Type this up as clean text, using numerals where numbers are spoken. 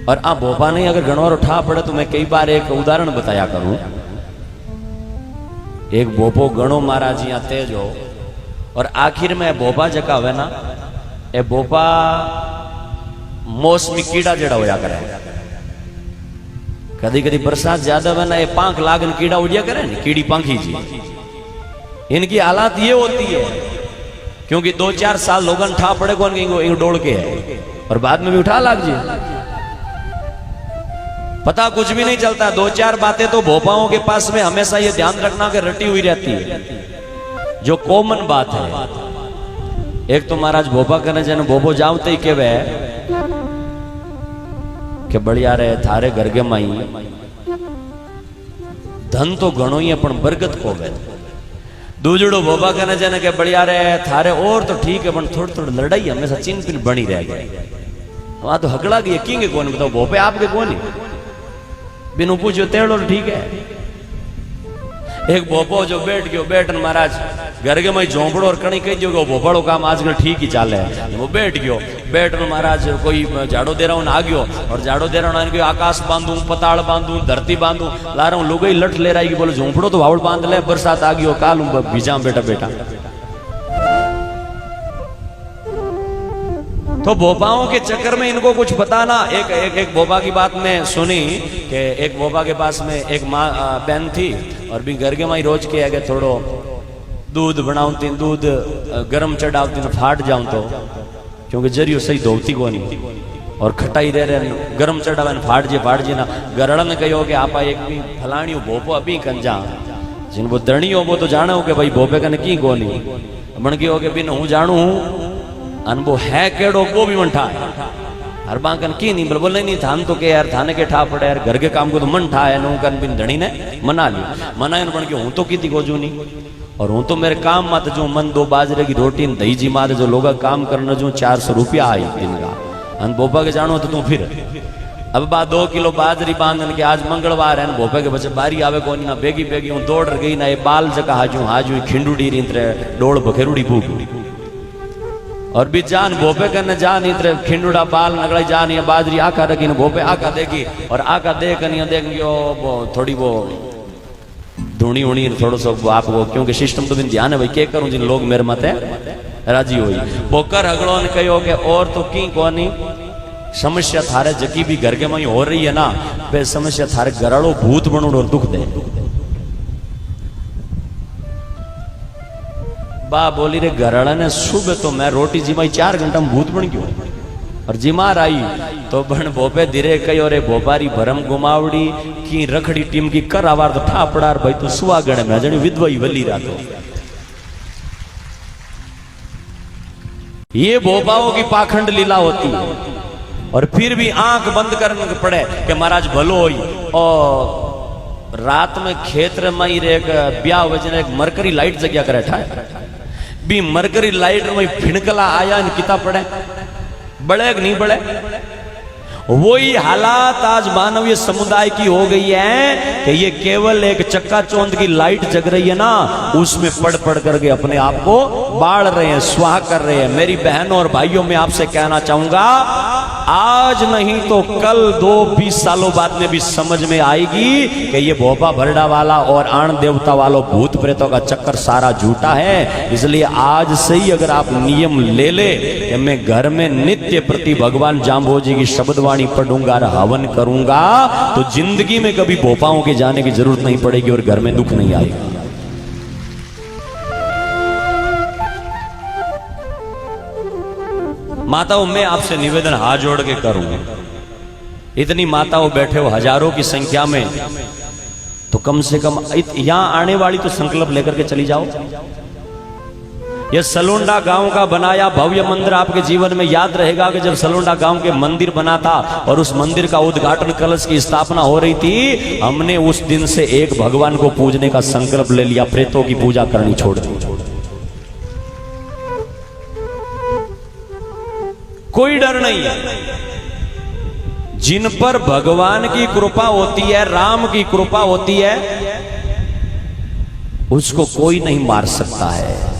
और आ भोपा नहीं अगर घणोर उठा पड़े तो मैं कई बार एक उदाहरण बताया करूं। एक भोपो गणो महाराज यहाँ तेज हो और आखिर में भोपा जका हुए ना ए भोपा मौसमी कीड़ा जड़ा होया करे। कदी कदी बरसात ज्यादा हुए ना ये पांख लागन कीड़ा उड़िया करे ना कीड़ी पांखी जी। इनकी हालात ये होती है क्योंकि 2-4 साल लोगन ठा पड़े कौन इनको डोड़ के है और बाद में भी उठा लाग जी। पता कुछ भी नहीं चलता। 2-4 बातें तो भोपाओं के पास में हमेशा ये ध्यान रखना कि रटी हुई रहती है जो कॉमन बात है। एक तो महाराज भोपा करने जन भोपो जावते ही के वे के बढ़िया रहे थारे घर के माई धन तो घणो ही है पण बरकत को वे। दूजड़ो भोपा करने जन के बढ़िया रहे थारे और तो ठीक है पण थोड़ी थोड़ी लड़ाई हमेशा चिन पिन बनी रह गई। वहां तो हकड़ा की यकीन कौन बताओ भोपे आपके कौन बिनु पूछो तेड़ो ठीक है। एक भोपो जो बैठ गयो बैठन महाराज घर के मई झोंपड़ो और कणी कही दियो भोपाड़ो काम आजकल ठीक ही चाले है। वो बैठ गयो बैठन महाराज कोई झाड़ो दे रहा आ गयो और झाड़ो दे रहा कोई आकाश बांधू पताड़ बांधू धरती बांधू ला रहा हूँ लुगाई लठ ले रही बोले झोंपड़ो तो वावड़ बांध ले बरसात आ गयो काल भीजा बेटा बेटा। तो भोपाओं के चक्कर में इनको कुछ पता ना। एक भोपा की बात में सुनी कि एक भोपा के पास में एक माँ बहन थी और भी घर के माई रोज के आगे थोड़ो दूध बनाऊती दूध गरम चढ़ाती फाट जाऊं तो क्योंकि जरियो सही धोती को नहीं और खटाई दे रहे गरम चढ़ावे फाट जी ना। गरड़ ने कहो कि आप एक भी फलाणी भोपो अभी कंजा जिनको दणी हो वो तो जानो कि भाई भोपे कने की गोनी मन की हो कि बिन हूँ जानू हूँ अनुभव है केड़ो वो भी मन ठा हर बांकन की नहीं बोले नहीं थान तो के यार थाने के ठा पड़े यार घर के काम को तो मन ठा है नु कन बिन धणी ने मना लियो मना बन के हूं तो की थी गोजू नहीं और हूं तो मेरे काम मत जो मन 2 बाजरे की रोटी दही जी मारे जो लोग काम करने जो 400 रुपया आई दिन का अन बोपा के जानो तो तू फिर अब बात 2 किलो बाजरी बांधन के आज मंगलवार है भोपे के बच्चे बारी आवे को ना बेगी बेगी हूं दौड़ गई ना ये बाल जका हाजू खिंडुड़ी रींद्रे डोड़ बखेरुड़ी भूख और भी जान भोपे करने जान इतरे खिंडुड़ा बाल नगड़ाई जान ये बाजरी आका रखी न भोपे आका देखी और आका देख वो थोड़ी वो धुनी उणी थोड़ा सो आपको क्योंकि सिस्टम तो भी ध्यान है भाई क्या करूं जिन लोग मेरे मत है राजी हुई पोकर हगड़ो ने कहो कि और तो की कोनी समस्या थारे जकी भी घर के में हो रही है ना वे समस्या थारे गराड़ो भूत बनूड़ और दुख दे। बा बोली रे घराड़ा ने सुबह तो मैं रोटी जिमाई 4 घंटा में भूत बन गयो और जिमार आई तो बन भोपे धीरे कहो रे भोपारी भरम गुमावड़ी की रखड़ी टीम की कर आवार तो ठा पड़ार भाई तो सुहागण में जनी विधवाई वली रातो। ये भोपाओं की पाखंड लीला होती है और फिर भी आंख बंद करने पड़े कि महाराज भलो होई। और रात में खेत्र में एक ब्याह वजन एक मरकरी लाइट जगह करे ठाए भी मरकरी लाइट में फिणकला आया इन किता पड़े बड़े नहीं बड़े। वही हालात आज मानवीय समुदाय की हो गई है कि ये केवल एक चक्का चौंध की लाइट जग रही है ना उसमें पढ़ पढ़ करके अपने आप को बाढ़ रहे हैं स्वाह कर रहे हैं। मेरी बहनों और भाइयों में आपसे कहना चाहूंगा आज नहीं तो कल 2-20 सालों बाद में भी समझ में आएगी कि ये भोपा भरडा वाला और आण देवता वालों भूत प्रेतों का चक्कर सारा झूठा है। इसलिए आज से ही अगर आप नियम ले ले कि मैं घर में नित्य प्रति भगवान जाम्बोजी की शब्दवाणी पढ़ूंगा और हवन करूंगा तो जिंदगी में कभी भोपाओं के जाने की जरूरत नहीं पड़ेगी और घर में दुख नहीं आएगा। माताओं मैं आपसे निवेदन हाथ जोड़ के करूंगा इतनी माताओं बैठे हो हजारों की संख्या में तो कम से कम यहां आने वाली तो संकल्प लेकर के चली जाओ। यह सलोंडा गांव का बनाया भव्य मंदिर आपके जीवन में याद रहेगा कि जब सलोंडा गांव के मंदिर बना था और उस मंदिर का उद्घाटन कलश की स्थापना हो रही थी हमने उस दिन से एक भगवान को पूजने का संकल्प ले लिया प्रेतों की पूजा करनी छोड़ दी। कोई डर नहीं है। जिन पर भगवान की कृपा होती है राम की कृपा होती है उसको कोई नहीं मार सकता है।